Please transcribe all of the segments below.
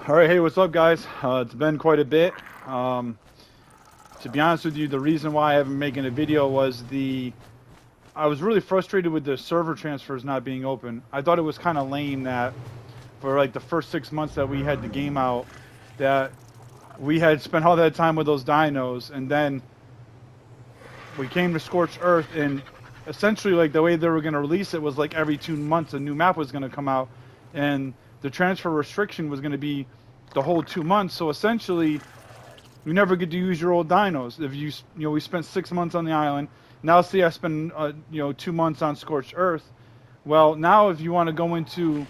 All right, hey, what's up, guys? It's been quite a bit. Um, to be honest with you, the reason why I haven't been making a video was I was really frustrated with the server transfers not being open. I thought it was kind of lame that for like the first 6 months that we had the game out, that we had spent all that time with those dinos, and then we came to Scorched Earth, and essentially like the way they were going to release it was like every 2 months a new map was going to come out, and the transfer restriction was going to be the whole 2 months. So essentially you never get to use your old dinos. If we spent 6 months on the island. Now, see, I spend 2 months on Scorched Earth. Well, now if you want to go into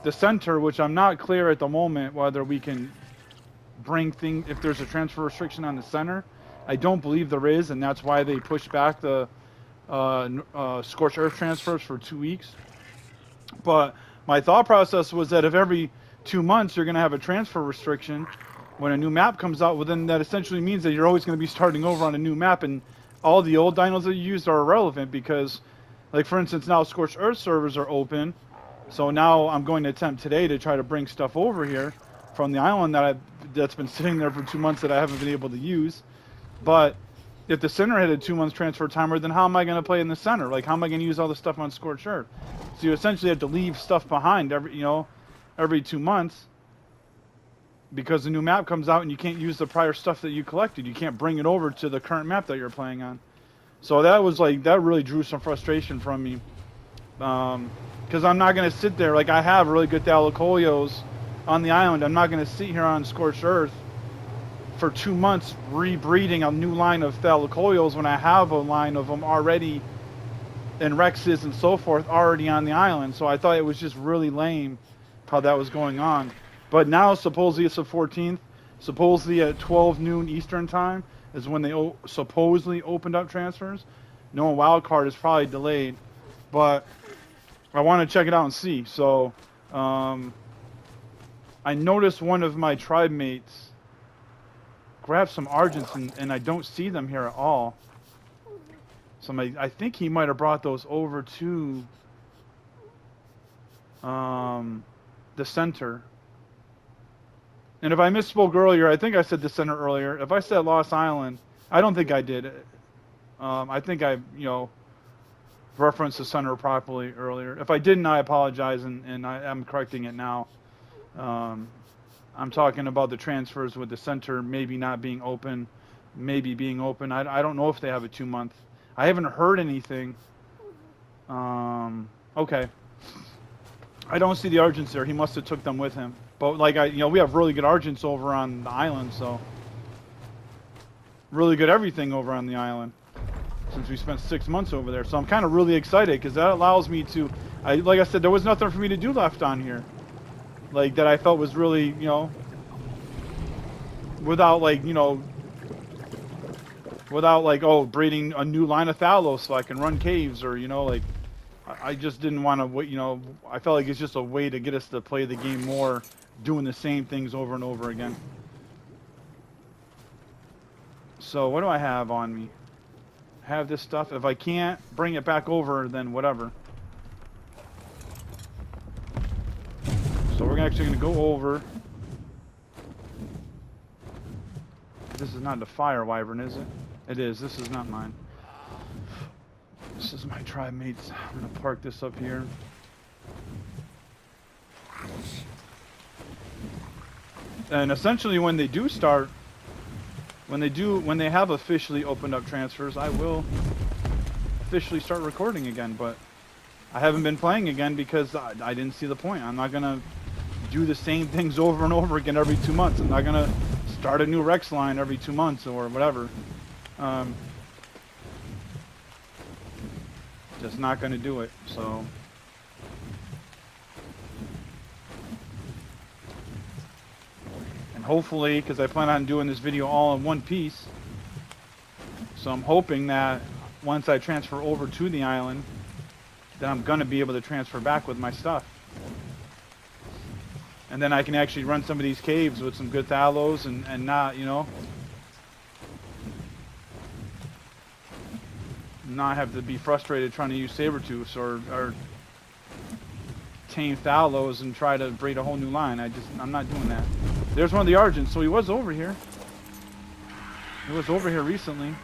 the center, which I'm not clear at the moment whether we can bring things if there's a transfer restriction on the center. I don't believe there is, and that's why they pushed back the Scorched Earth transfers for 2 weeks. But my thought process was that if every 2 months you're going to have a transfer restriction, when a new map comes out, well, then that essentially means that you're always going to be starting over on a new map, and all the old dinos that you used are irrelevant because, like for instance, now Scorched Earth servers are open, so now I'm going to attempt today to try to bring stuff over here from the island that's been sitting there for 2 months that I haven't been able to use. But if the center had a 2 month transfer timer, then how am I going to play in the center? Like, how am I going to use all the stuff on Scorched Earth? So you essentially have to leave stuff behind every 2 months because the new map comes out and you can't use the prior stuff that you collected. You can't bring it over to the current map that you're playing on. So that really drew some frustration from me. Because I'm not going to sit there. Like, I have really good Thalacolios on the island. I'm not going to sit here on Scorched Earth for 2 months rebreeding a new line of Thalacolios when I have a line of them already, and Rexes and so forth already on the island. So I thought it was just really lame how that was going on. But now supposedly it's the 14th. Supposedly at 12 noon Eastern time is when they supposedly opened up transfers. No wildcard is probably delayed, but I want to check it out and see. So I noticed one of my tribe mates grab some Argents, and I don't see them here at all. So I think he might have brought those over to the center. And if I misspoke earlier, I think I said the center earlier. If I said Lost Island, I don't think I did. I think I referenced the center properly earlier. If I didn't, I apologize, and I am correcting it now. I'm talking about the transfers with the center maybe not being open, maybe being open. I don't know if they have a 2 month. I haven't heard anything. Okay. I don't see the Argents there. He must have took them with him. But like we have really good Argents over on the island, so really good everything over on the island since we spent 6 months over there. So I'm kind of really excited because that allows me to. Like I said, there was nothing for me to do left on here. Like that I felt was really, without oh, breeding a new line of Thalos so I can run caves, or like I just didn't want to wait. I felt like it's just a way to get us to play the game more, doing the same things over and over again. So what do I have on me? I have this stuff. If I can't bring it back over, then whatever. So we're actually going to go over. This is not the fire wyvern, is it? It is. This is not mine. This is my tribe mates. I'm going to park this up here. And essentially when they do start, when they have officially opened up transfers, I will officially start recording again, but I haven't been playing again because I didn't see the point. I'm not going to do the same things over and over again every 2 months. I'm not going to start a new Rex line every 2 months or whatever. Just not going to do it. So and hopefully, because I plan on doing this video all in one piece, so I'm hoping that once I transfer over to the island, then I'm going to be able to transfer back with my stuff. And then I can actually run some of these caves with some good Thalos and not, not have to be frustrated trying to use Sabertooths or tame fallows and try to breed a whole new line. I'm not doing that. There's one of the Argents, so he was over here. He was over here recently.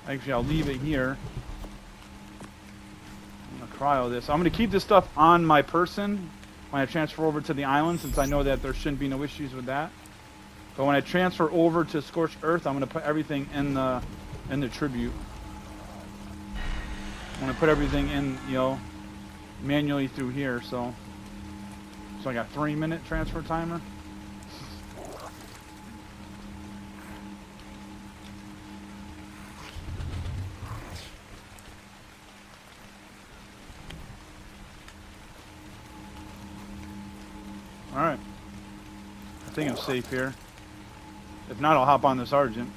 Actually, I'll leave it here. I'm gonna cryo this. I'm gonna keep this stuff on my person when I transfer over to the island, since I know that there shouldn't be no issues with that. But when I transfer over to Scorched Earth, I'm gonna put everything in the tribute. I'm gonna put everything in, you know, manually through here. So I got 3-minute transfer timer. All right. I think I'm safe here. If not, I'll hop on this Argent.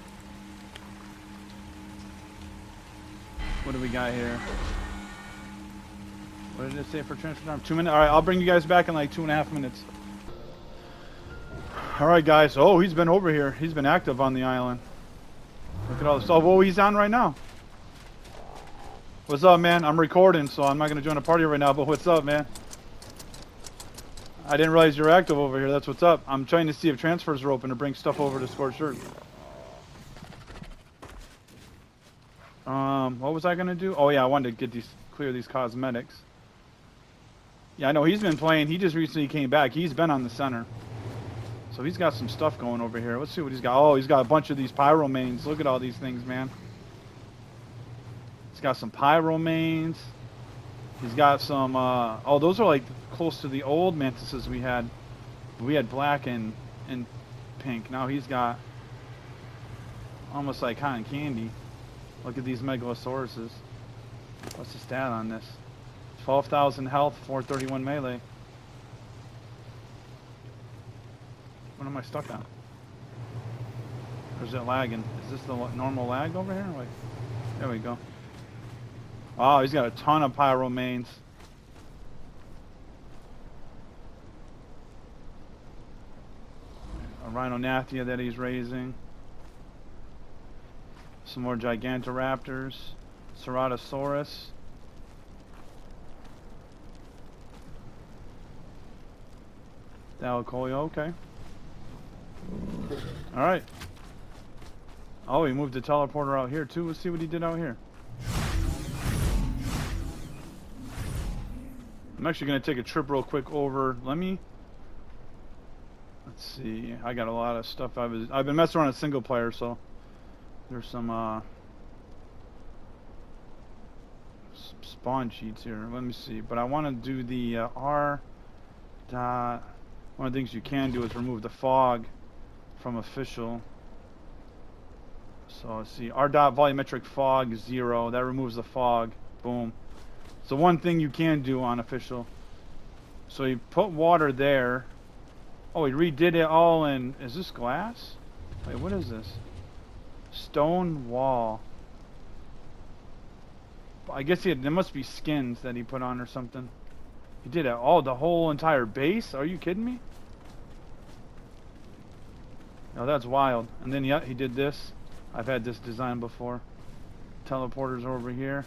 What do we got here? What did it say for transfer time? 2 minutes? All right, I'll bring you guys back in like 2.5 minutes. All right, guys. Oh, he's been over here. He's been active on the island. Look at all this stuff. Oh, he's on right now. What's up, man? I'm recording, so I'm not going to join a party right now, but what's up, man? I didn't realize you're active over here. That's what's up. I'm trying to see if transfers are open to bring stuff over to Scorched Earth. What was I gonna do? Oh yeah, I wanted to get clear these cosmetics. Yeah, I know he's been playing. He just recently came back. He's been on the center, so he's got some stuff going over here. Let's see what he's got. Oh, he's got a bunch of these pyromanes. Look at all these things, man. He's got some pyromanes. He's got some. Oh, those are like close to the old mantises we had. We had black and pink. Now he's got almost like cotton candy. Look at these megalosauruses. What's the stat on this? 12,000 health, 431 melee. What am I stuck on? Or is it lagging? Is this the normal lag over here? Like, there we go. Oh, he's got a ton of pyromanes. A rhinognathia that he's raising. Some more Gigantoraptors, Ceratosaurus. Dalakoya, okay. Alright. Oh, he moved the teleporter out here too. Let's see what he did out here. I'm actually going to take a trip real quick over. Let's see. I got a lot of stuff. I've been messing around with single player, so there's some spawn sheets here. Let me see. But I want to do the R dot. One of the things you can do is remove the fog from official. So let's see. R dot volumetric fog 0. That removes the fog. Boom. So one thing you can do on official. So you put water there. Oh, he redid it all in. Is this glass? Wait, what is this? Stone wall. I guess there must be skins that he put on or something. He did it all, the whole entire base? Are you kidding me? No, that's wild. And then yeah, he did this. I've had this design before. Teleporters over here.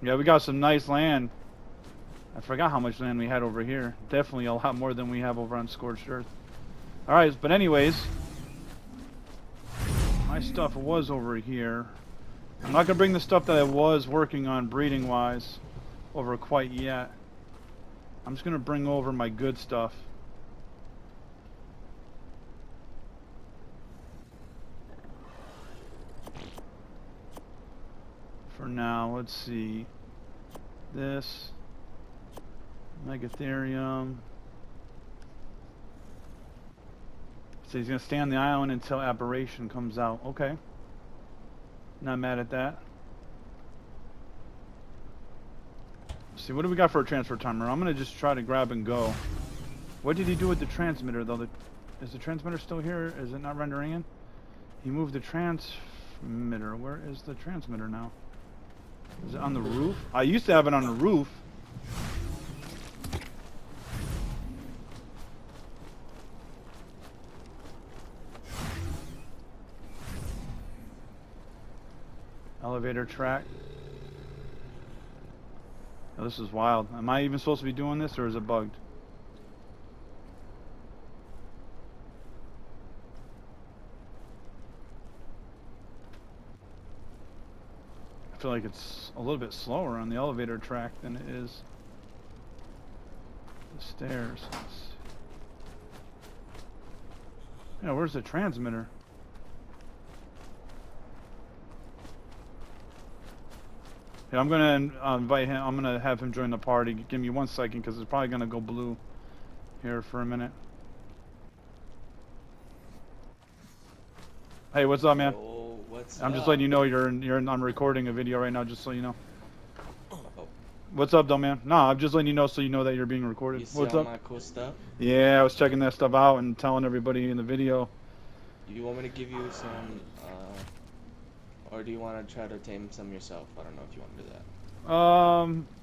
Yeah, we got some nice land. I forgot how much land we had over here. Definitely a lot more than we have over on Scorched Earth. Alright, but anyways, my stuff was over here. I'm not going to bring the stuff that I was working on breeding wise over quite yet. I'm just going to bring over my good stuff. For now, let's see. This Megatherium. So he's going to stay on the island until Aberration comes out. Okay. Not mad at that. Let's see, what do we got for a transfer timer? I'm going to just try to grab and go. What did he do with the transmitter, though? Is the transmitter still here? Is it not rendering in? He moved the transmitter. Where is the transmitter now? Is it on the roof? I used to have it on the roof. Elevator track. This is wild. Am I even supposed to be doing this, or is it bugged? I feel like it's a little bit slower on the elevator track than it is the stairs. Yeah, where's the transmitter? Yeah, I'm gonna invite him. I'm gonna have him join the party. Give me 1 second, because it's probably gonna go blue here for a minute. Hey, what's up, man? Oh, what's I'm up? just letting you know I'm recording a video right now, just so you know. Oh. What's up, though, man? Nah, I'm just letting you know so you know that you're being recorded. You see What's all up? my cool stuff? Yeah, I was checking that stuff out and telling everybody in the video. You want me to give you some, or do you want to try to tame some yourself? I don't know if you want to do that.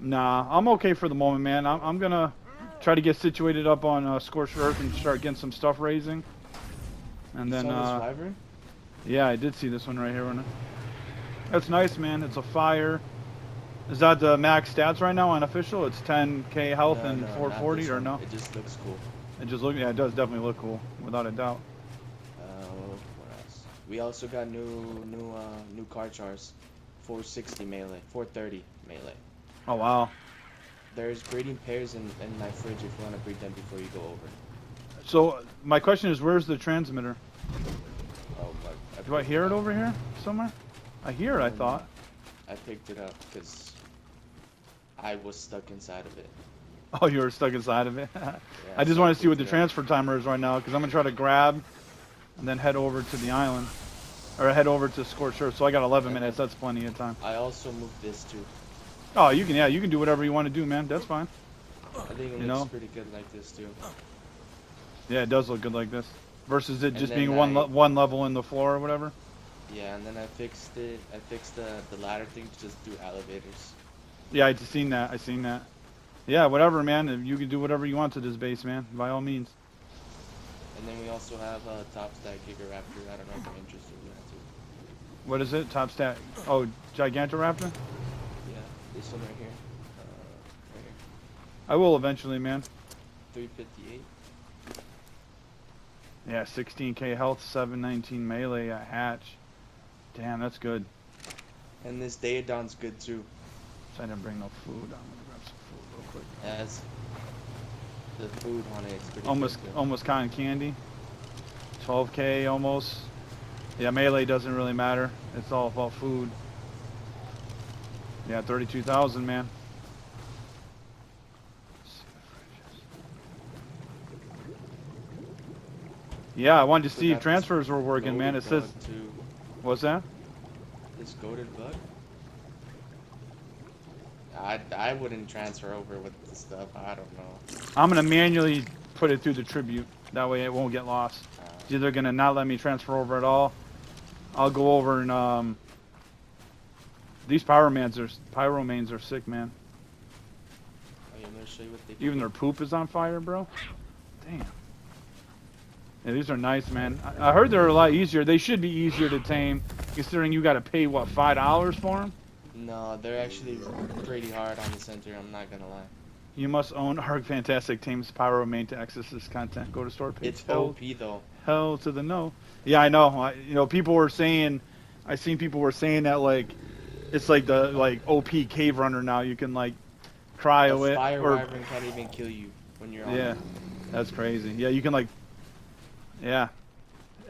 Nah, I'm okay for the moment, man. I'm gonna try to get situated up on Scorched Earth and start getting some stuff raising. And You then, saw this wyvern? yeah, I did see this one right here. That's nice, man. It's a fire. Is that the max stats right now on official? It's 10k health and No, 440, or one. no? It just looks cool. It just look, yeah, it does definitely look cool, without a doubt. What else? We also got new car chars. 460 melee, 430 melee. Oh wow. There's breeding pairs in my fridge if you want to breed them before you go over. So my question is, where's the transmitter? Oh, Do I hear it over here somewhere? I hear it, I thought. I picked it up because I was stuck inside of it. Oh, you were stuck inside of it? Yeah, I just so want to see what the picked it up. transfer timer is right now, because I'm going to try to grab and then head over to the island. Or head over to Scorched Earth. So I got 11 minutes. That's plenty of time. I also moved this too. Oh, you can do whatever you want to do, man. That's fine. I think it looks pretty good like this too. Yeah, it does look good like this. Versus it And just then being one level in the floor or whatever. Yeah, and then I fixed it. I fixed the ladder thing to just do elevators. Yeah, I seen that. I seen that. Yeah, whatever, man. If you can do whatever you want to this base, man. By all means. And then we also have a top stack Gigaraptor. I don't know if you're interested in that too. What is it? Top stat. Oh, Gigantoraptor? Yeah, this one right here. Right here. I will eventually, man. 358. Yeah, 16k health, 719 melee at hatch. Damn, that's good. And this Daedon's good too. So I didn't bring no food. I'm gonna grab some food real quick. As the food on it, it's pretty Almost cotton candy. 12k almost. Yeah, melee doesn't really matter. It's all about food. Yeah, 32,000, man. Yeah, I wanted to see if transfers were working, man. It says. What's that? This goated bug? I wouldn't transfer over with the stuff. I don't know. I'm gonna manually put it through the tribute. That way it won't get lost. It's either gonna not let me transfer over at all. I'll go over and these pyromanes are sick, man. Oh, yeah, I'm gonna show you what they Even their poop is on fire, bro. Damn. Yeah, these are nice, man. I heard they're a lot easier. They should be easier to tame, considering you got to pay what, $5 for them? No, they're actually pretty hard on the center. I'm not gonna lie. You must own Arc Fantastic Tames Pyromane to access this content. Go to store page. It's OP though. Hell to the no. Yeah, I know. You know, people were saying, I seen people were saying that like, it's like the OP cave runner now. You can like cryo it. Fire wyvern can't even kill you when you're on. Yeah, that's crazy. Yeah, you can like. Yeah,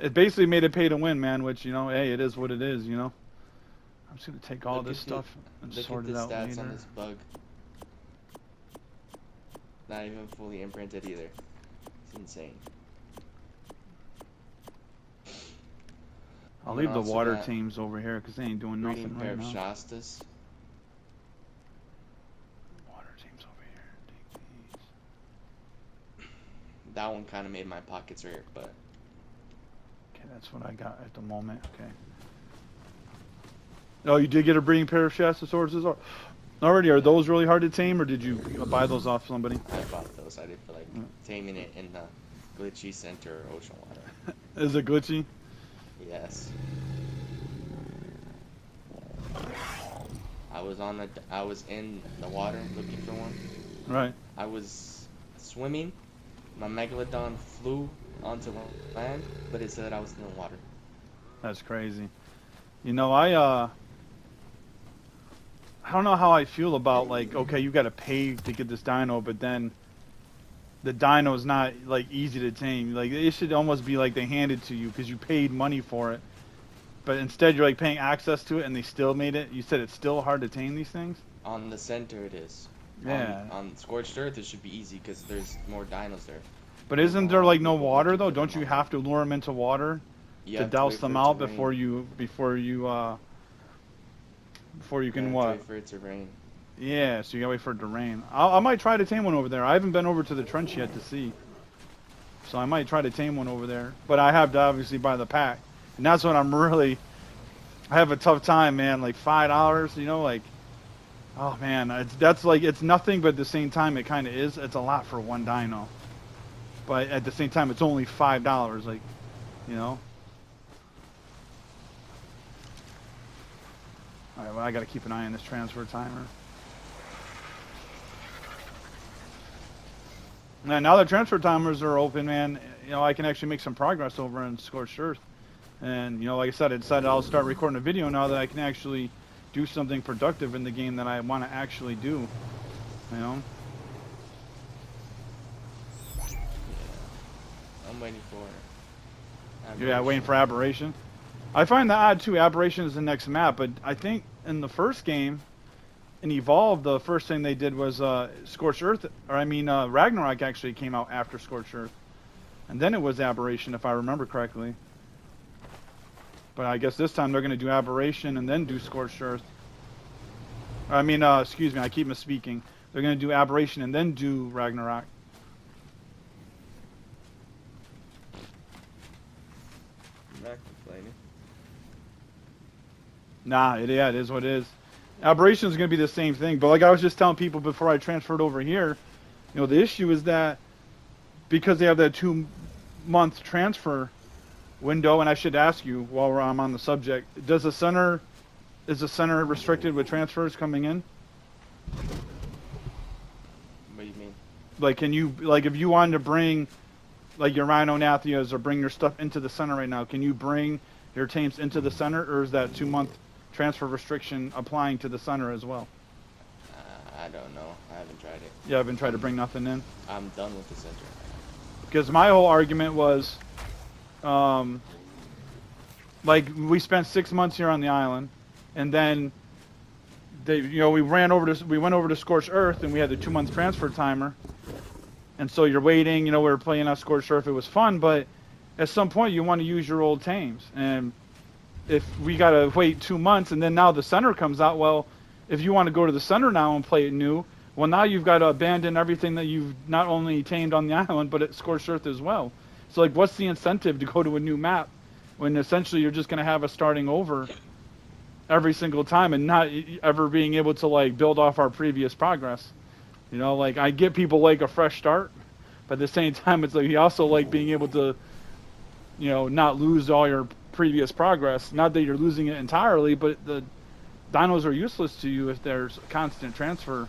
it basically made it pay to win, man. Which, you know, hey, it is what it is. You know. I'm just gonna take all this stuff and sort it out later. Look at the stats on this bug. Not even fully imprinted either. It's insane. I'll leave the water teams over here because they ain't doing nothing right now. Shastas. Water teams over here. Take these. That one kind of made my pockets hurt, but. Okay, that's what I got at the moment. Okay. Oh, you did get a breeding pair of Shastasaurus already? Are those really hard to tame, or did you buy those off somebody? I bought those. I did for like taming it in the glitchy center or ocean water. Is it glitchy? Yes. I was in the water looking for one. Right. I was swimming. My megalodon flew onto land, but it said I was still in water. That's crazy. You know, I don't know how I feel about, like, okay, you got to pay to get this dino, but then the dino's not like easy to tame. Like, it should almost be like they hand it to you because you paid money for it. But instead, you're like paying access to it, and they still made it. You said it's still hard to tame these things. On the center, it is. Yeah. On Scorched Earth, it should be easy because there's more dinos there. But isn't there like no water though? Don't you have to lure them into water to douse them out before you can what? Wait for it to rain. Yeah, so you gotta wait for it to rain. I might try to tame one over there. I haven't been over to the trench yet to see. So I might try to tame one over there. But I have to obviously buy the pack. And that's what I have a tough time, man. Like $5, you know, like, oh man, it's nothing, but at the same time it kind of is. It's a lot for one dino. But at the same time, it's only $5, like, you know. All right, well, I gotta keep an eye on this transfer timer. Now the transfer timers are open, man. You know, I can actually make some progress over in Scorched Earth. And, you know, like I said, I decided I'll start recording a video now that I can actually do something productive in the game that I want to actually do. You know? Yeah. I'm waiting for Aberration. Yeah, waiting for Aberration. I find that odd too. Aberration is the next map, but I think in the first game, in Evolve, the first thing they did was Scorched Earth, or I mean Ragnarok actually came out after Scorched Earth. And then it was Aberration, if I remember correctly. But I guess this time they're going to do Aberration and then do Scorched Earth. I mean, excuse me, I keep misspeaking. They're going to do Aberration and then do Ragnarok. I'm not complaining. Nah, it is what it is. Aberration is going to be the same thing. But like I was just telling people before I transferred over here, you know, the issue is that because they have that 2-month transfer window, and I should ask you while I'm on the subject, is the center restricted with transfers coming in? What do you mean? Like, can you, like, if you wanted to bring like your Rhinonathias or bring your stuff into the center right now, can you bring your tames into the center, or is that 2-month transfer restriction applying to the center as well? I don't know. I haven't tried it. You haven't tried to bring nothing in? I'm done with the center. Because my whole argument was, like, we spent 6 months here on the island, and then we went over to Scorched Earth, and we had the 2-month transfer timer, and so you're waiting. You know, we were playing on Scorched Earth. It was fun, but at some point you want to use your old tames, and if we gotta wait 2 months, and then now the center comes out, well, if you want to go to the center now and play it new, well, now you've got to abandon everything that you've not only tamed on the island, but at Scorched Earth as well. So, like, what's the incentive to go to a new map when essentially you're just going to have us starting over every single time and not ever being able to, like, build off our previous progress? You know, like, I get people like a fresh start, but at the same time, it's like you also like being able to, you know, not lose all your previous progress. Not that you're losing it entirely, but the dinos are useless to you if there's constant transfer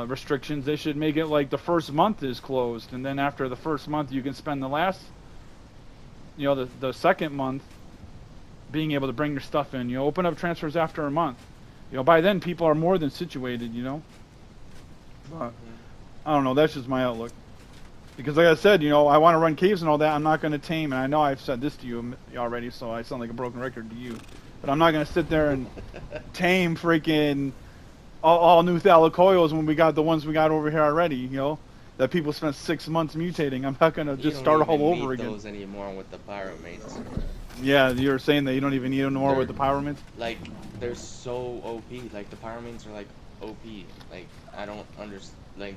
restrictions. They should make it like the first month is closed, and then after the first month you can spend the last, you know, the second month being able to bring your stuff in. You know, open up transfers after a month. You know, by then people are more than situated, you know. But I don't know, that's just my outlook. Because like I said, you know, I want to run caves and all that. I'm not going to tame, and I know I've said this to you already, so I sound like a broken record to you. But I'm not going to sit there and tame freaking all new Thylakoids when we got the ones we got over here already, you know, that people spent 6 months mutating. I'm not going to just start all over again. You don't those anymore with the pyromates. Yeah, you were saying that you don't even need them anymore with the pyromates? Like, they're so OP. Like, the pyromates are, like, OP. Like, I don't understand. Like,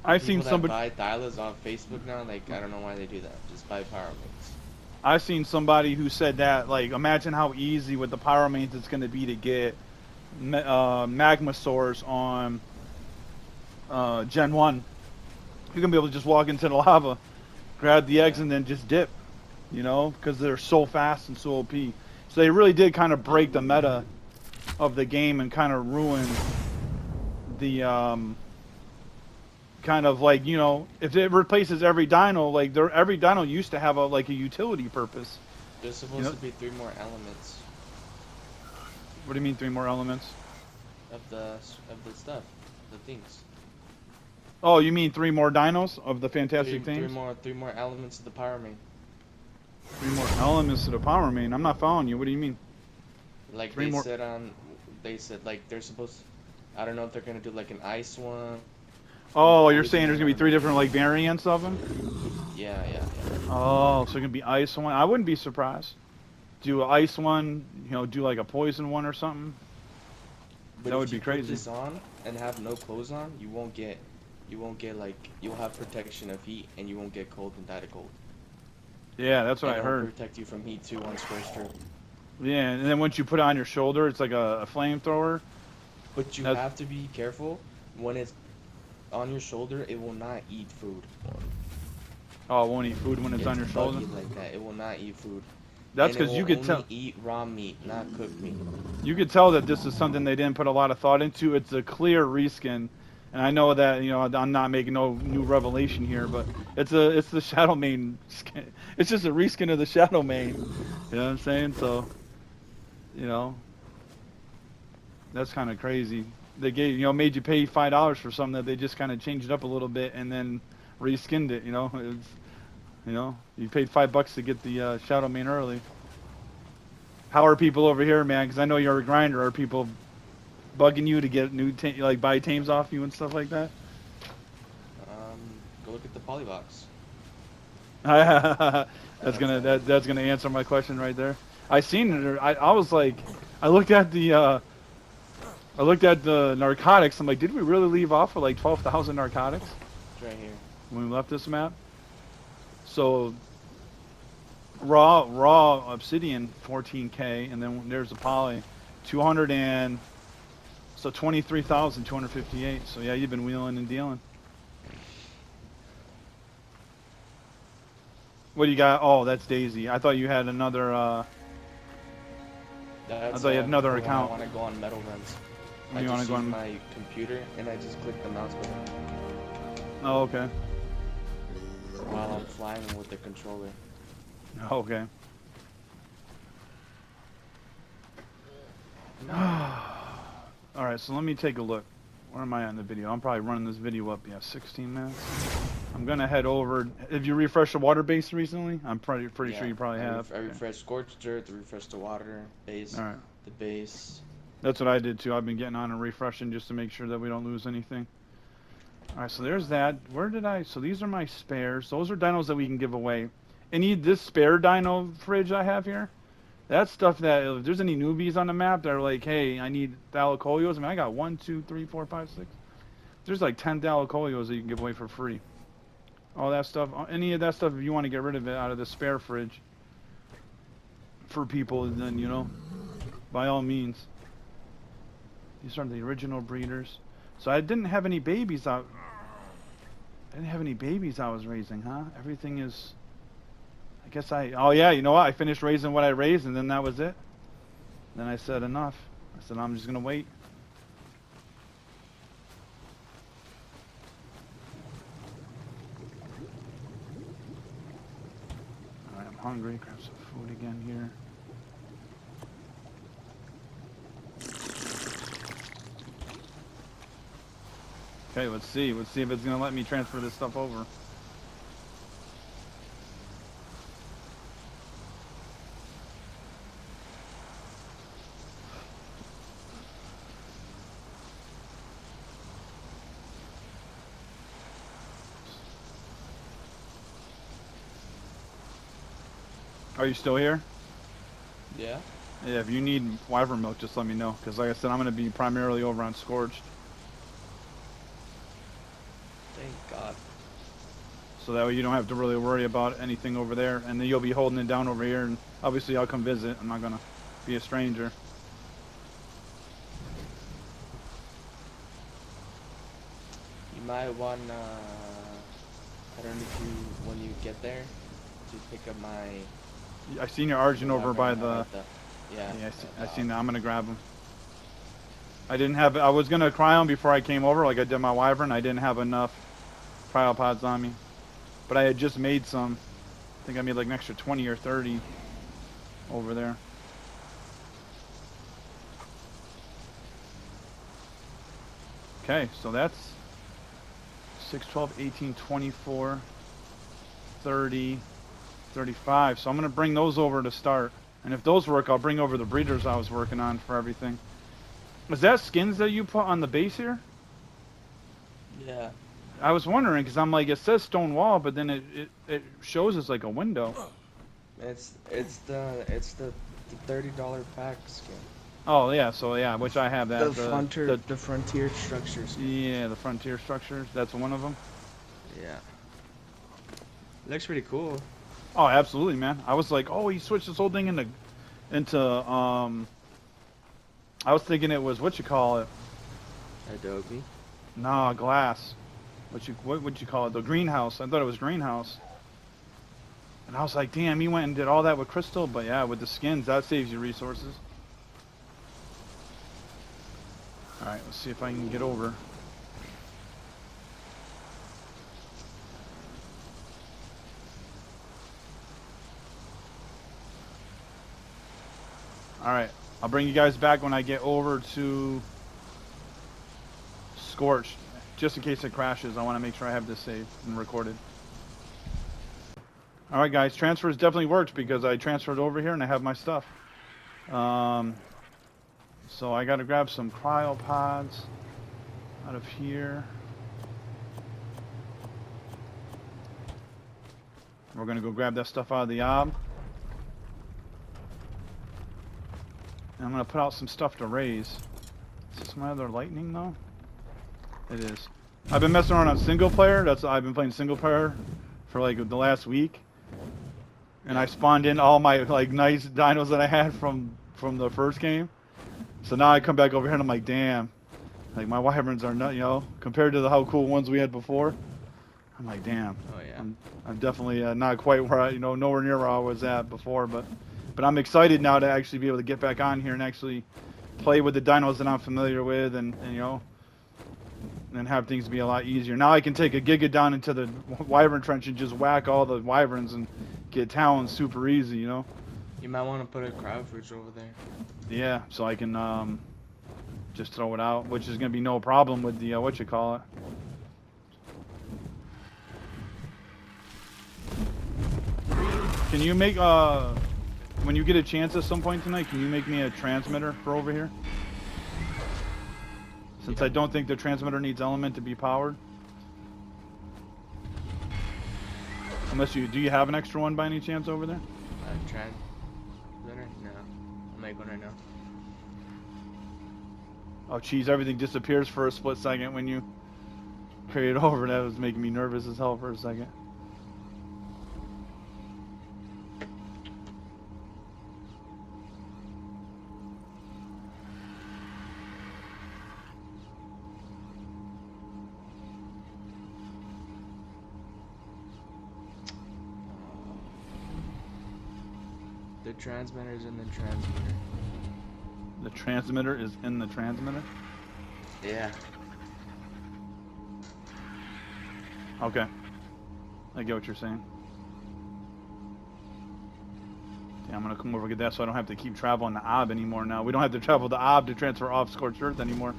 I've seen somebody buy Thylas off Facebook now. Like, I don't know why they do that. Just buy pyromates. I've seen somebody who said that, like, imagine how easy with the pyromates it's going to be to get magmasaurs on Gen 1. You're going to be able to just walk into the lava, grab the eggs, and then just dip, you know, because they're so fast and so OP. So they really did kind of break the meta of the game and kind of ruin the kind of like, you know, if it replaces every dino, like every dino used to have a like a utility purpose. There's You supposed know, to be 3 more elements what do you mean 3 more elements? of the stuff, the things. Oh, you mean 3 more dinos of the fantastic Three things? more, 3 more elements of the power main. 3 more elements to the power main. I'm not following you. What do you mean? Like Three more. they said like they're supposed. I don't know if they're gonna do like an ice one, Oh, you're saying poison there's gonna be one. 3 different like variants of them? Yeah, yeah, yeah. Oh, so it can be ice one. I wouldn't be surprised. Do an ice one, you know, do like a poison one or something. But That would if be you put crazy. this on and have no clothes on, you won't get like, you'll have protection of heat and you won't get cold and die to cold. Yeah, that's what And I it will heard. protect you from heat too on Scorched. Yeah, and then once you put it on your shoulder, it's like a flamethrower. But you That's have to be careful when it's on your shoulder. It will not eat food. oh, it won't eat food when it's on It's your shoulder. buggy like that. It will not eat food, That's and it because you will could tell. only eat raw meat, not cooked meat. You could tell that this is something they didn't put a lot of thought into. It's a clear reskin, and I know that, you know, I'm not making no new revelation here, but it's the Shadow Main skin. It's just a reskin of the Shadow Main. You know what I'm saying? So, you know, that's kind of crazy. They gave, you know, made you pay $5 for something that they just kind of changed up a little bit and then reskinned it. You know, it's, you know, you paid $5 to get the Shadow Main early. How are people over here, man? Because I know you're a grinder. Are people bugging you to get new like buy tames off you and stuff like that? Go look at the polybox. That's That's gonna all. that's gonna answer my question right there. I seen it. I was like, I looked at the narcotics. I'm like, did we really leave off with like 12,000 narcotics It's right here. when we left this map? So raw obsidian 14K, and then there's a poly 200 and so 23,258. So yeah, you've been wheeling and dealing. What do you got? Oh, that's Daisy. I thought you had another. I That's thought you had another for when I account. want to go on metal runs. I You want to just go use on? my computer and I just click the mouse button Oh, okay. while I'm flying with the controller. Oh, okay. All right, so let me take a look. Where am I on the video? I'm probably running this video up. Yeah, 16 minutes. I'm gonna head over. Have you refreshed the water base recently? I'm pretty sure Yeah, you probably have. I Okay. refreshed Scorched Dirt, refreshed the water base, All right. the base. That's what I did too. I've been getting on and refreshing just to make sure that we don't lose anything. All right, so there's that. Where did I? So these are my spares. Those are dinos that we can give away. Any this spare dino fridge I have here? That's stuff that if there's any newbies on the map that are like, hey, I need thalacolios. I mean, I got 1, 2, 3, 4, 5, 6. There's like 10 thalacolios that you can give away for free. All that stuff, any of that stuff, if you want to get rid of it out of the spare fridge for people, then, you know, by all means. These are the original breeders. So I didn't have any babies out. I didn't have any babies I was raising, huh? Everything is. I guess oh yeah, you know what? I finished raising what I raised, and then that was it. Then I said enough. I said I'm just gonna wait. All right, I'm hungry. Grab some food again here. Okay, let's see. Let's see if it's gonna let me transfer this stuff over. Are you still here? Yeah. Yeah, if you need wyvern milk, just let me know. Because like I said, I'm going to be primarily over on Scorched. Thank God. So that way you don't have to really worry about anything over there. And then you'll be holding it down over here. And obviously I'll come visit. I'm not going to be a stranger. You might wanna. I don't know if you, when you get there, to pick up my. I seen your Argent over by the... Yeah. Yeah, I seen that. I'm going to grab him. I didn't have. I was gonna cryo them before I came over, like I did my wyvern. I didn't have enough cryopods on me, but I had just made some. I think I made like an extra 20 or 30 over there. Okay, so that's 6, 12, 18, 24, 30, 35. So I'm gonna bring those over to start. And if those work, I'll bring over the breeders I was working on for everything. Is that skins that you put on the base here? Yeah. I was wondering, because I'm like, it says stone wall, but then it shows as like a window. It's the $30 pack skin. Oh yeah, so yeah, which I have that. The frontier structures. Yeah, the frontier structures. That's one of them. Yeah. Looks pretty cool. Oh, absolutely, man. I was like, oh, he switched this whole thing into I was thinking it was what you call it. Adobe. Nah, glass. What would you call it? The greenhouse. I thought it was greenhouse. And I was like, damn, he went and did all that with crystal, but yeah, with the skins, that saves you resources. Alright, let's see if I can get over. Alright, I'll bring you guys back when I get over to Scorched. Just in case it crashes, I want to make sure I have this saved and recorded. Alright guys, transfers definitely worked because I transferred over here and I have my stuff. So I gotta grab some cryopods out of here. We're gonna go grab that stuff out of the ob. And I'm gonna put out some stuff to raise. Is this my other lightning though? It is. I've been messing around on single player. I've been playing single player for like the last week. And I spawned in all my like nice dinos that I had from the first game. So now I come back over here and I'm like, damn, like my wyverns are not, you know, compared to the how cool ones we had before. I'm like, damn. Oh yeah. I'm definitely not quite where I, nowhere near where I was at before, but I'm excited now to actually be able to get back on here and actually play with the dinos that I'm familiar with, and you know, and have things be a lot easier. Now I can take a Giga down into the wyvern trench and just whack all the wyverns and get talons super easy, you know. You might want to put a crowd fridge over there. Yeah, so I can just throw it out, which is gonna be no problem with the what you call it. Can you make when you get a chance at some point tonight, can you make me a transmitter for over here? Since I don't think the transmitter needs element to be powered. Unless do you have an extra one by any chance over there? Transmitter? No. I'll make one right now. Oh geez, everything disappears for a split second when you carry it over. That was making me nervous as hell for a second. The transmitter is in the transmitter. The transmitter is in the transmitter? Yeah. Okay. I get what you're saying. Yeah, I'm gonna come over and get that so I don't have to keep traveling the ob anymore now. We don't have to travel the ob to transfer off Scorched Earth anymore.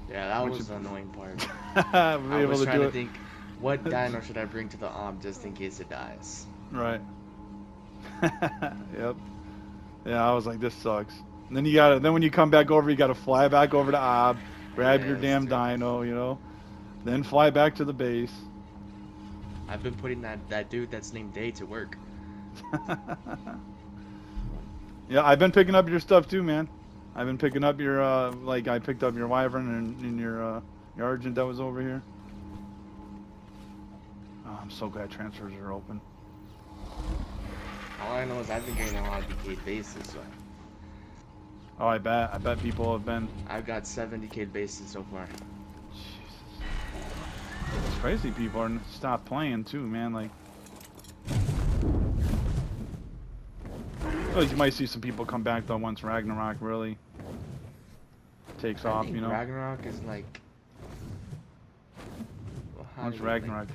Yeah, that was the annoying part. We'll I was trying to think, what dino should I bring to the ob just in case it dies? Right. Yep. Yeah, I was like, this sucks. And then when you come back over, you gotta fly back over to ob, grab your damn dino, you know, then fly back to the base. I've been putting that dude that's named Day to work. Yeah, I've been picking up your stuff too, man. I've been picking up your like I picked up your wyvern and your argent that was over here. Oh, I'm so glad transfers are open. All I know is I've been getting a lot of decayed bases, so. Oh, I bet people have been. I've got 7 decayed bases so far. Jesus. It's crazy people are stopped playing too, man. Like, oh, you might see some people come back though once Ragnarok really takes I off, think you know. Ragnarok is like. Well, how Once do they like? Ragnarok,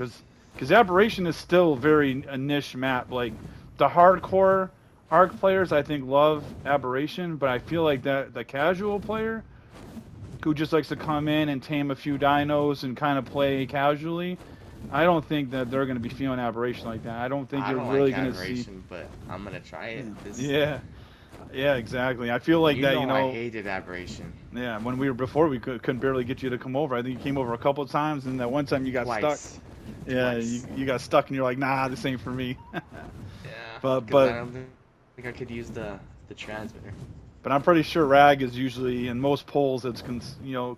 because Aberration is still very a niche map. Like the hardcore Arc players, I think love Aberration, but I feel like that the casual player who just likes to come in and tame a few dinos and kind of play casually, I don't think that they're going to be feeling Aberration like that. I don't think I you're don't like really going to see. Aberration, but I'm gonna try it. This, Yeah, yeah, exactly. I feel like you that, know, I hated Aberration Yeah, when we were before, we couldn't barely get you to come over. I think you came over a couple of times, and that one time you got stuck. twice, Yeah, twice. you got stuck, and you're like, nah, this ain't for me. Yeah, but because I but don't think I could use the transmitter. but I'm pretty sure Rag is usually in most polls it's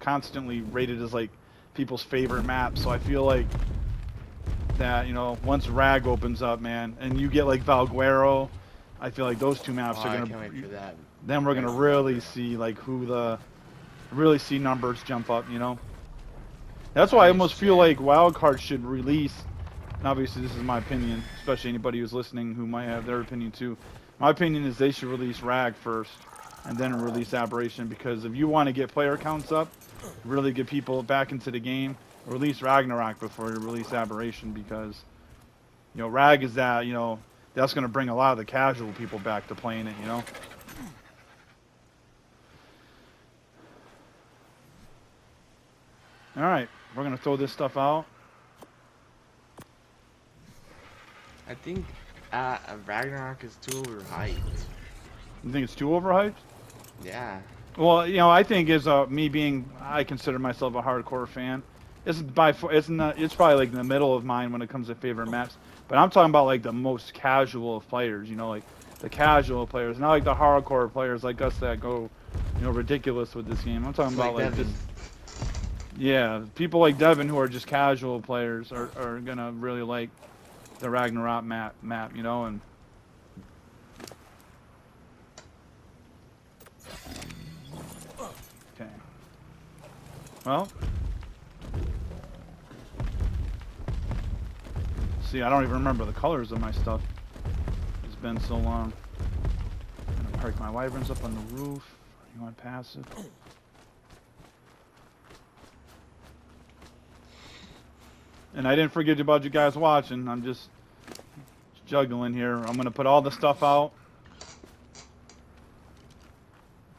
constantly rated as like people's favorite map. So I feel like that once Rag opens up, man, and you get like Valguero, I feel like those two Oh, maps are I gonna. can't wait for that. Then we're gonna really see like really see numbers jump up. That's why I Nice almost feel jam. like Wildcard should release. And obviously, this is my opinion, especially anybody who's listening who might have their opinion too. My opinion is they should release Rag first, and then release Aberration, because if you want to get player counts up, really get people back into the game, release Ragnarok before you release Aberration, because Rag is that's going to bring a lot of the casual people back to playing it. All right, we're going to throw this stuff out. I think Ragnarok is too overhyped. You think it's too overhyped? Yeah. Well, I think I consider myself a hardcore fan. It's probably like in the middle of mine when it comes to favorite maps. But I'm talking about like the most casual of players, like the casual players, not like the hardcore players like us that go, ridiculous with this game. I'm talking Like about like Devin. yeah, people like Devin who are just casual players are gonna really like the Ragnarok map, and okay. Well, see, I don't even remember the colors of my stuff. It's been so long. I'm gonna park my wyverns up on the roof. You want to pass it? And I didn't forget about you guys watching. I'm just juggling here. I'm gonna put all the stuff out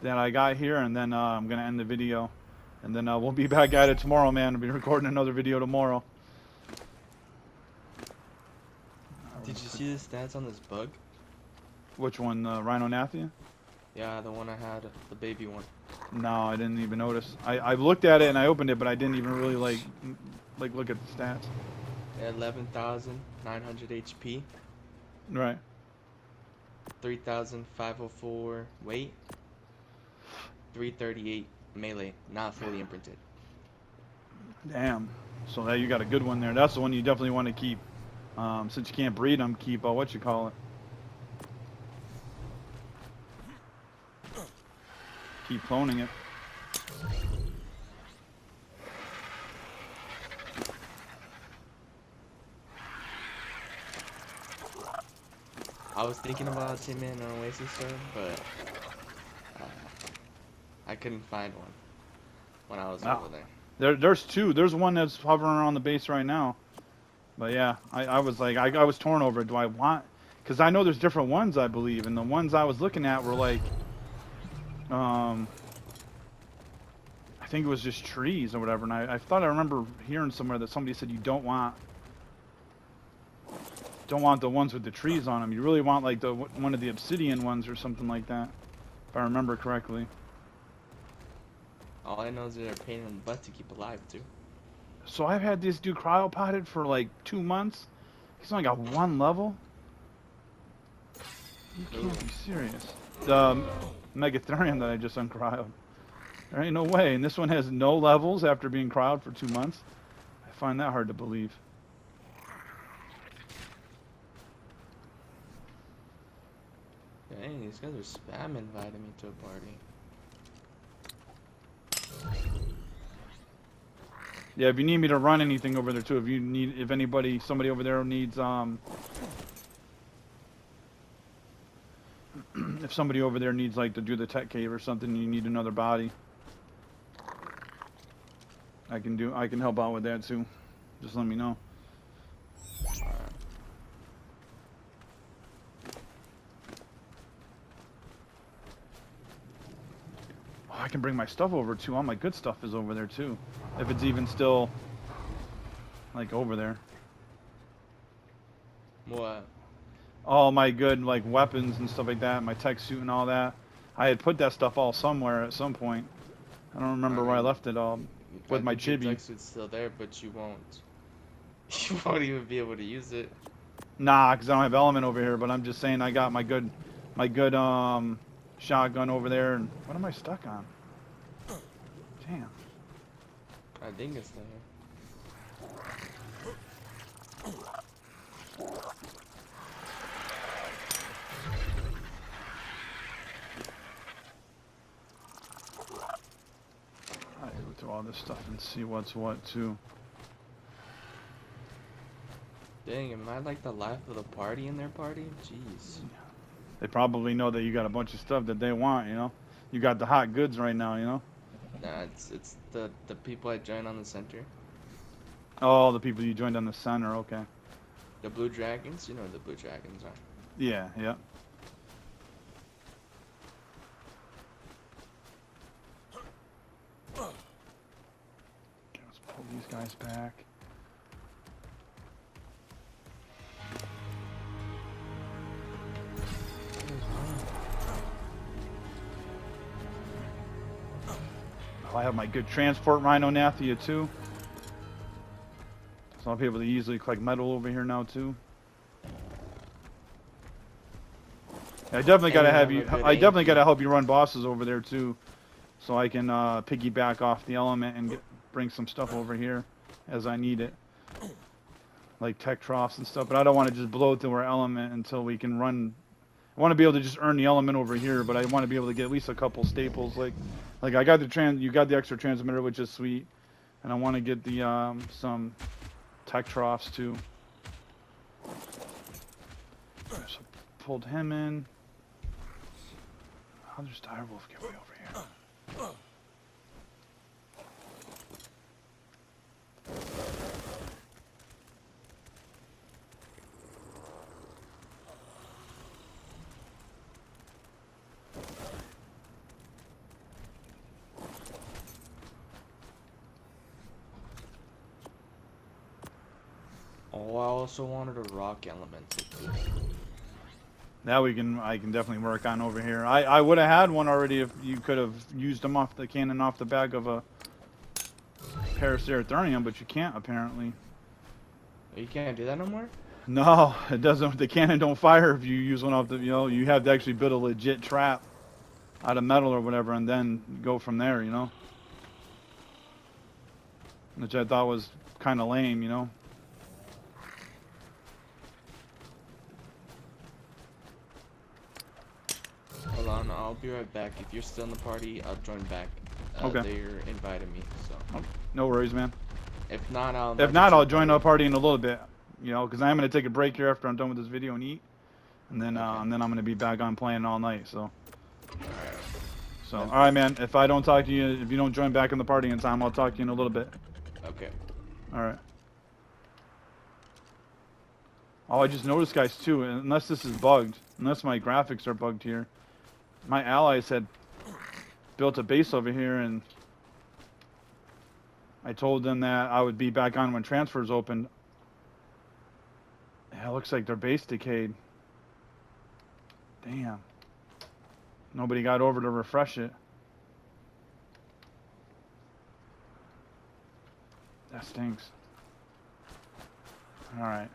that I got here, and then I'm gonna end the video. And then we'll be back at it tomorrow, man. I'll be recording another video tomorrow. Did you see the stats on this bug? Which one, Rhino Nathia? Yeah, the one I had, the baby one. No, I didn't even notice. I looked at it and I opened it, but I didn't even really like look at the stats. 11,900 HP, Right. 3,504 weight, 338 melee, not fully imprinted. Damn. So that you got a good one there. That's the one you definitely want to keep. Since you can't breed them, keep what you call it. Keep cloning it. I was thinking about Tin Man on Oasis server, but I couldn't find one when I was over there. There's two. There's one that's hovering around the base right now. But yeah, I was like, I was torn over it. Do I want? Because I know there's different ones, I believe, and the ones I was looking at were like, I think it was just trees or whatever. And I thought I remember hearing somewhere that somebody said you don't want the ones with the trees on them. You really want like one of the obsidian ones or something like that, if I remember correctly. All I know is they're a pain in the butt to keep alive too. So I've had this dude cryopotted for like 2 months. He's only got 1 level. You can't be serious. The Megatherium that I just uncryoed. There ain't no way. And this one has no levels after being cryed for 2 months. I find that hard to believe. Dang, these guys are spam inviting me to a party. Yeah, if you need me to run anything over there too, if somebody over there needs, if somebody over there needs like to do the tech cave or something, you need another body. I can help out with that too. Just let me know. Oh, I can bring my stuff over too. All my good stuff is over there too. If it's even still like over there. What? All my good like weapons and stuff like that, my tech suit and all that. I had put that stuff all somewhere at some point. I don't remember where I left it all. With my think your chibi. tech suit's still there, but you won't. You won't even be able to use it. Nah, because I don't have element over here. But I'm just saying I got my good shotgun over there. And what am I stuck on? Damn. I think it's there. I go through all this stuff and see what's what too. Dang, am I like the life of the party in their party? Jeez. They probably know that you got a bunch of stuff that they want, you know? You got the hot goods right now, you know? Nah, it's the people I joined on the center. Oh, the people you joined on the center, okay. The Blue Dragons, you know what the Blue Dragons are. Yeah, yeah. Okay, let's pull these guys back. Oh, I have my good transport Rhino Nathia too. So I'll be able to easily collect metal over here now too. I definitely gotta have you. I definitely gotta help you run bosses over there too, so I can piggyback off the element and bring some stuff over here as I need it, like tech troughs and stuff. But I don't want to just blow through our element until we can run. I want to be able to just earn the element over here, but I want to be able to get at least a couple staples. Like I got the you got the extra transmitter, which is sweet, and I want to get the some tech troughs too. So pulled him in. How does Direwolf get way over here? Oh, I also wanted a rock elemental too. That I can definitely work on over here. I would have had one already if you could have used them off the cannon off the back of a Paraceratherium, but you can't apparently. You can't do that no more? No, it doesn't. The cannon don't fire if you use one off the, you know, you have to actually build a legit trap out of metal or whatever and then go from there, you know? Which I thought was kind of lame, you know? Hold on, I'll be right back. If you're still in the party, I'll join back. Okay. They're inviting me, so. No worries, man. If not, I'll join our party in a little bit, you know, because I'm going to take a break here after I'm done with this video and eat. And then, okay. I'm going to be back on playing all night, so. So, all right, man. If I don't talk to you, if you don't join back in the party in time, I'll talk to you in a little bit. Okay. All right. Oh, I just noticed, guys, too, unless this is bugged, unless my graphics are bugged here, my allies had built a base over here, and I told them that I would be back on when transfers opened. Yeah, it looks like their base decayed. Damn. Nobody got over to refresh it. That stinks. Alright.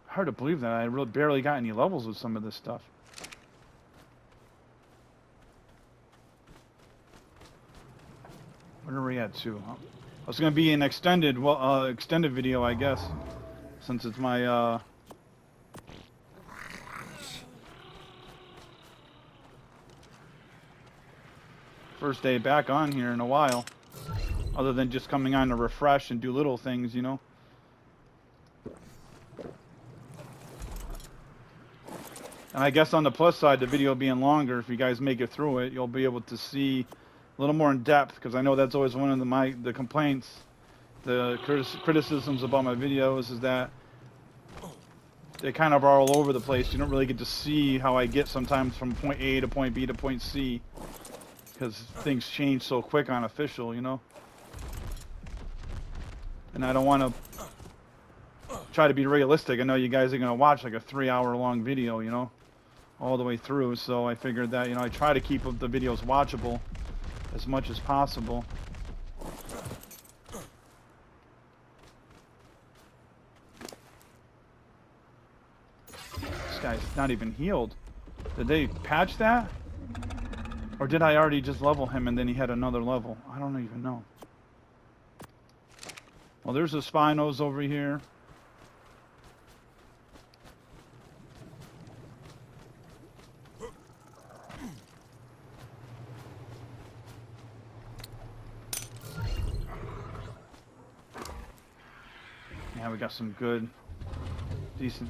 Hard to believe that I really barely got any levels with some of this stuff. Where are we at too? It's gonna be an extended video, I guess, since it's my first day back on here in a while, other than just coming on to refresh and do little things, you know. And I guess on the plus side, the video being longer, if you guys make it through it, you'll be able to see a little more in depth, because I know that's always one of the complaints, the criticisms about my videos is that they kind of are all over the place. You don't really get to see how I get sometimes from point A to point B to point C, because things change so quick on official, you know. And I don't want to try to be realistic. I know you guys are going to watch like a 3-hour long video, you know, all the way through. So I figured that, you know, I try to keep the videos watchable as much as possible. This guy's not even healed. Did they patch that? Or did I already just level him and then he had another level? I don't even know. Well, there's the Spinos over here. Yeah, we got some good, decent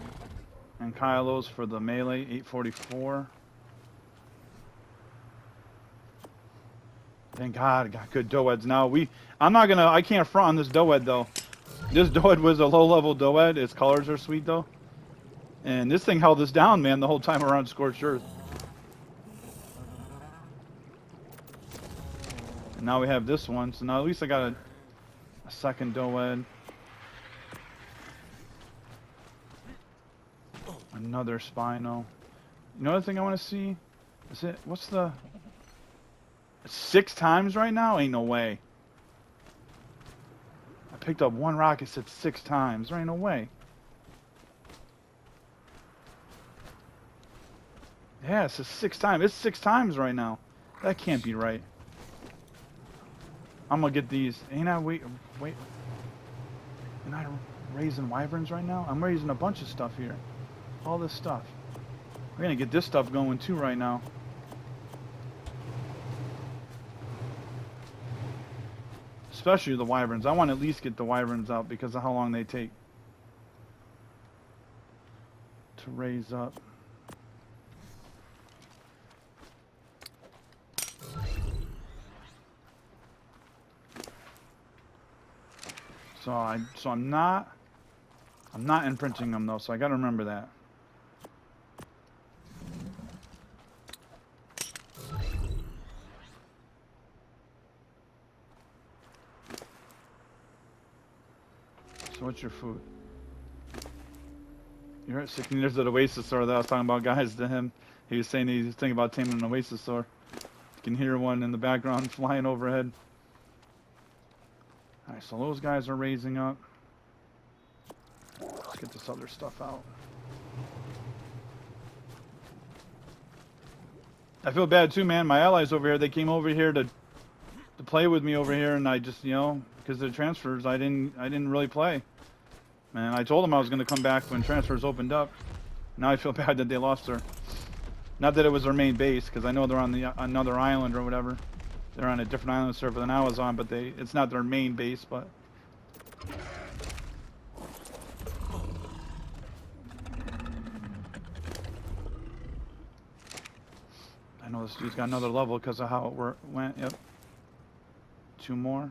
and Kylos for the melee, 844. Thank God, got good Doeds. Now I can't front on this Doed though. This Doed was a low-level Doed. Its colors are sweet though. And this thing held us down, man, the whole time around Scorched Earth. And now we have this one, so now at least I got a second Doed. Another Spino. Another thing I want to see is what's the 6 times right now? Ain't no way. I picked up one rock, it said 6 times. There ain't no way. Yeah, it says 6 times. It's 6 times right now. That can't be right. I'm gonna get these. Ain't I wait? Am I raising wyverns right now? I'm raising a bunch of stuff here. All this stuff. We're gonna get this stuff going too right now. Especially the wyverns. I want to at least get the wyverns out because of how long they take to raise up. So I'm not imprinting them though, so I gotta remember that. So what's your food? You're at 16 years of the Oasisaur that I was talking about, guys, to him. He was saying he's thinking about taming an Oasisaur. You can hear one in the background flying overhead. Alright, so those guys are raising up. Let's get this other stuff out. I feel bad too, man. My allies over here, they came over here to play with me over here, and I just, you know, because of the transfers, I didn't really play. Man, I told them I was going to come back when transfers opened up. Now I feel bad that they lost her. Not that it was their main base, because I know they're on another island or whatever. They're on a different island server than I was on, but it's not their main base, but... I know this dude's got another level because of how it went. Yep. 2 more.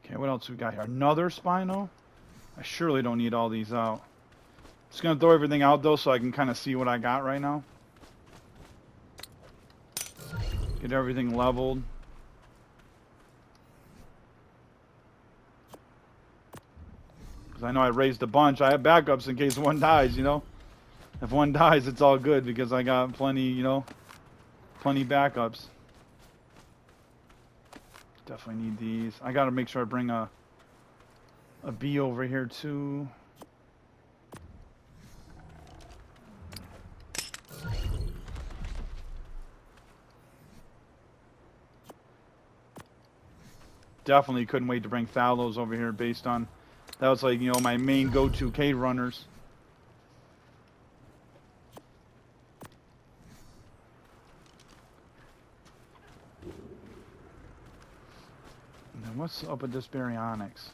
Okay, what else we got here? Another Spino? I surely don't need all these out. Just gonna throw everything out though so I can kind of see what I got right now. Get everything leveled. Because I know I raised a bunch. I have backups in case one dies, you know? If one dies, it's all good because I got plenty, you know, plenty backups. Definitely need these. I gotta make sure I bring a bee over here too. Definitely couldn't wait to bring Thalos over here based on that was like, you know, my main go-to cave runners. And then what's up with this baryonyx?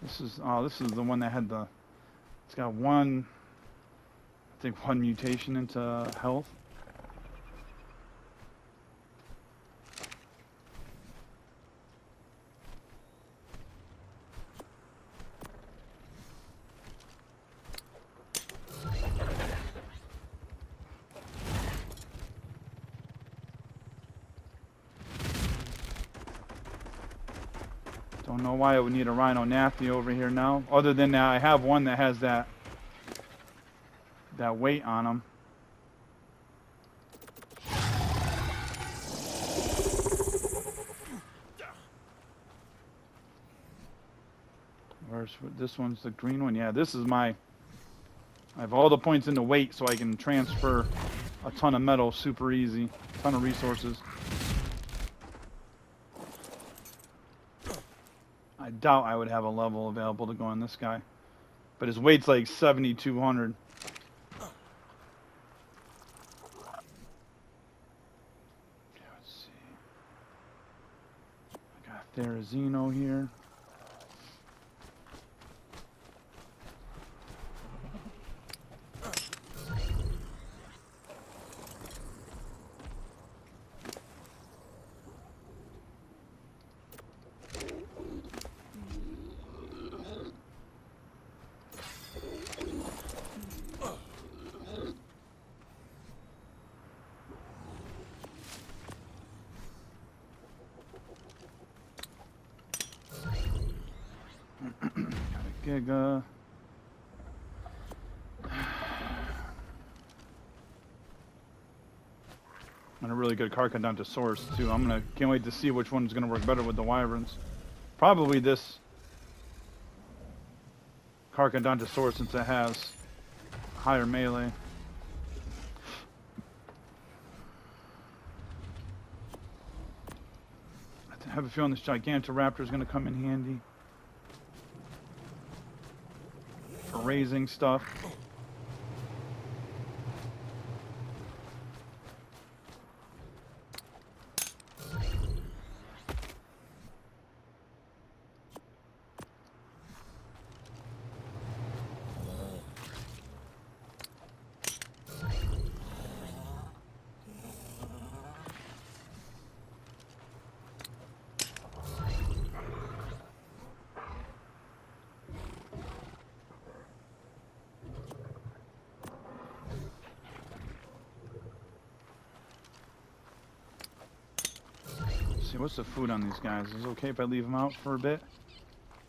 This this is the one that had the. It's got one. I think one mutation into health. Don't know why I would need a Rhino Nathy over here now. Other than that, I have one that has that weight on him. Where's this one's the green one? Yeah, this is my. I have all the points in the weight, so I can transfer a ton of metal super easy, ton of resources. I doubt I would have a level available to go on this guy. But his weight's like 7,200. Let's see. I got Therizino here. Giga. And a really good Carcodontosaurus too. Can't wait to see which one's gonna work better with the Wyverns. Probably this Carcodontosaurus since it has higher melee. I have a feeling this Gigantoraptor is gonna come in handy. For raising stuff. See, what's the food on these guys? Is it okay if I leave them out for a bit?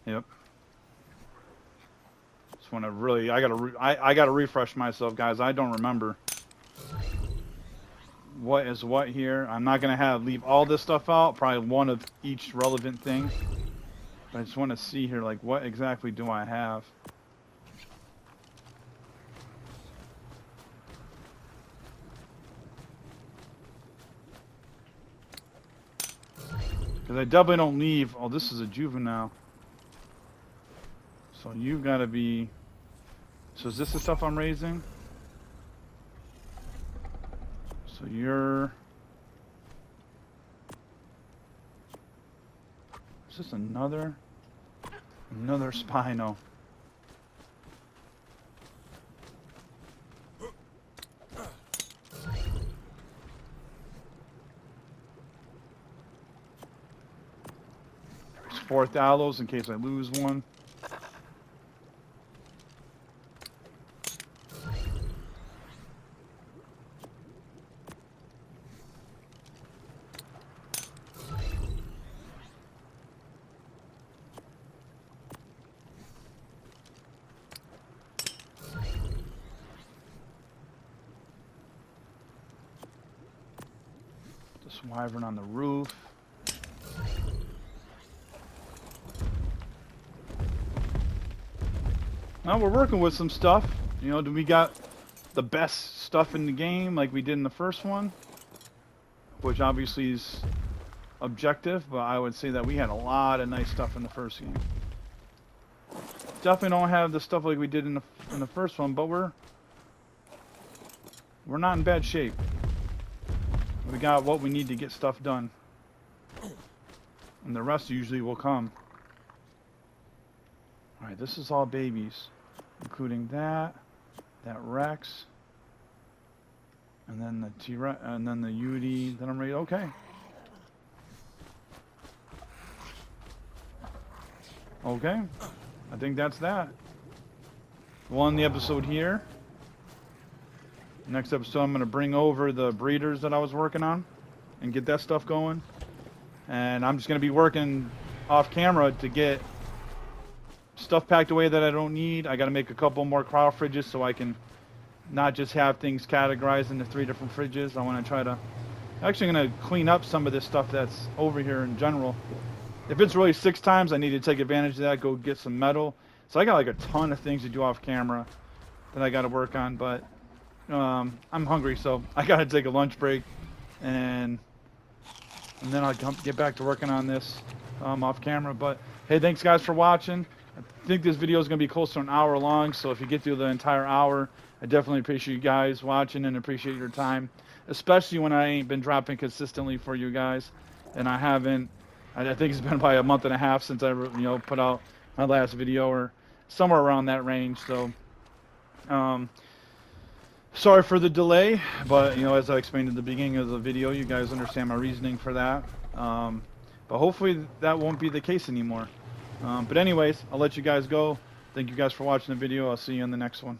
Yep. Just want to really, I gotta refresh myself, guys. I don't remember what is what here. I'm not gonna leave all this stuff out. Probably one of each relevant thing. But I just want to see here, like, what exactly do I have? Because I definitely don't leave. Oh, this is a juvenile. So you've got to be. So is this the stuff I'm raising? So you're. Is this another Spino? There's 4th aloes in case I lose one. This wyvern on the roof. Well, we're working with some stuff. You know, do we got the best stuff in the game like we did in the first one? Which obviously is objective, but I would say that we had a lot of nice stuff in the first game. Definitely don't have the stuff like we did in the first one, but we're not in bad shape. We got what we need to get stuff done. And the rest usually will come. All right, this is all babies, including that Rex, and then the T-Rex, and then the UD. Then I'm ready. Okay. Okay. I think that's that. We'll end the episode here. Next episode, I'm going to bring over the breeders that I was working on and get that stuff going. And I'm just going to be working off camera to get stuff packed away that I don't need. I got to make a couple more cryo fridges so I can not just have things categorized into 3 different fridges. I want to try to... Actually, I'm going to clean up some of this stuff that's over here in general. If it's really 6 times, I need to take advantage of that, go get some metal. So I got like a ton of things to do off camera that I got to work on, but I'm hungry, so I got to take a lunch break, and then I'll get back to working on this off camera. But hey, thanks guys for watching. I think this video is going to be close to an hour long, so if you get through the entire hour, I definitely appreciate you guys watching and appreciate your time, especially when I ain't been dropping consistently for you guys, and I haven't. I think it's been probably a month and a half since I put out my last video, or somewhere around that range. So sorry for the delay, but as I explained at the beginning of the video, you guys understand my reasoning for that. But hopefully that won't be the case anymore. But anyways, I'll let you guys go. Thank you guys for watching the video. I'll see you in the next one.